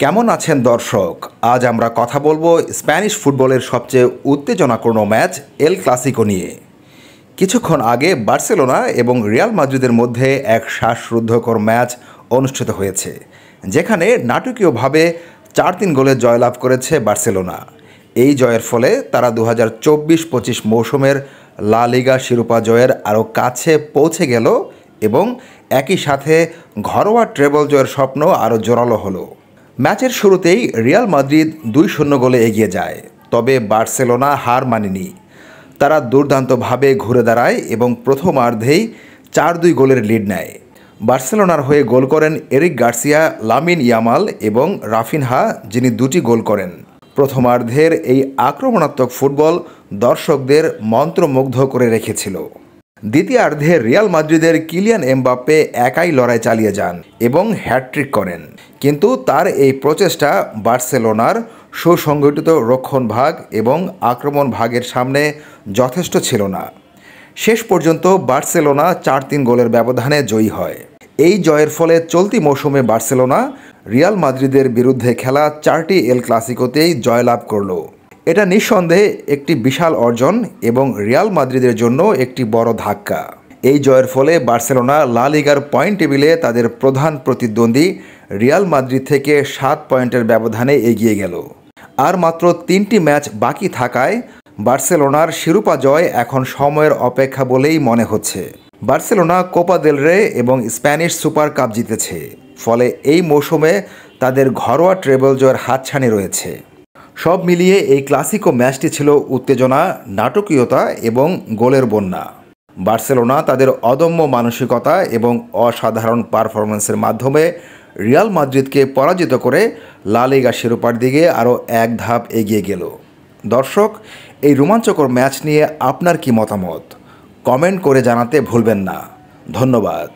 কেমন আছেন দর্শক? আজ আমরা কথা বলবো স্প্যানিশ ফুটবলের সবচেয়ে উত্তেজনাপূর্ণ ম্যাচ এল ক্লাসিকো নিয়ে। কিছুক্ষণ আগে বার্সেলোনা এবং রিয়াল মাদ্রিদের মধ্যে এক শ্বাসরুদ্ধকর ম্যাচ অনুষ্ঠিত হয়েছে, যেখানে নাটকীয়ভাবে 4-3 গোলে জয়লাভ করেছে বার্সেলোনা। এই জয়ের ফলে তারা 2024-25 মৌসুমের লা লিগা শিরোপা জয়ের আরও কাছে পৌঁছে গেল এবং একই সাথে ঘরোয়া ট্রেবল জয়ের স্বপ্ন আরও জোরালো হলো। ম্যাচের শুরুতেই রিয়াল মাদ্রিদ 2-0 গোলে এগিয়ে যায়, তবে বার্সেলোনা হার মানেনি। তারা দুর্দান্তভাবে ঘুরে দাঁড়ায় এবং প্রথমার্ধেই 4-2 গোলের লিড নেয়। বার্সেলোনার হয়ে গোল করেন এরিক গার্সিয়া, লামিন ইয়ামাল এবং রাফিনহা, যিনি 2টি গোল করেন। প্রথমার্ধের এই আক্রমণাত্মক ফুটবল দর্শকদের মন্ত্রমুগ্ধ করে রেখেছিল। দ্বিতীয়ার্ধে রিয়াল মাদ্রিদের কিলিয়ান এমবাপ্পে একাই লড়াই চালিয়ে যান এবং হ্যাটট্রিক করেন, কিন্তু তার এই প্রচেষ্টা বার্সেলোনার সুসংগঠিত রক্ষণভাগ এবং আক্রমণ ভাগের সামনে যথেষ্ট ছিল না। শেষ পর্যন্ত বার্সেলোনা 4-3 গোলের ব্যবধানে জয়ী হয়। এই জয়ের ফলে চলতি মৌসুমে বার্সেলোনা রিয়াল মাদ্রিদের বিরুদ্ধে খেলা 4টি এল ক্লাসিকোতেই জয়লাভ করল। এটা নিঃসন্দেহে একটি বিশাল অর্জন এবং রিয়াল মাদ্রিদের জন্য একটি বড় ধাক্কা। এই জয়ের ফলে বার্সেলোনা লা লিগার পয়েন্ট টেবিলে তাদের প্রধান প্রতিদ্বন্দ্বী রিয়াল মাদ্রিদ থেকে 7 পয়েন্টের ব্যবধানে এগিয়ে গেল। আর মাত্র 3টি ম্যাচ বাকি থাকায় বার্সেলোনার শিরোপা জয় এখন সময়ের অপেক্ষা বলেই মনে হচ্ছে। বার্সেলোনা কোপা দেল রে এবং স্প্যানিশ সুপার কাপ জিতেছে, ফলে এই মৌসুমে তাদের ঘরোয়া ট্রেবল জয়ের হাতছানি রয়েছে। সব মিলিয়ে এই ক্লাসিকো ম্যাচটি ছিল উত্তেজনা, নাটকীয়তা এবং গোলের বন্যা। বার্সেলোনা তাদের অদম্য মানসিকতা এবং অসাধারণ পারফরম্যান্সের মাধ্যমে রিয়াল মাদ্রিদকে পরাজিত করে লা লিগা শিরোপার দিকে আরও এক ধাপ এগিয়ে গেল। দর্শক, এই রোমাঞ্চকর ম্যাচ নিয়ে আপনার কি মতামত? কমেন্ট করে জানাতে ভুলবেন না। ধন্যবাদ।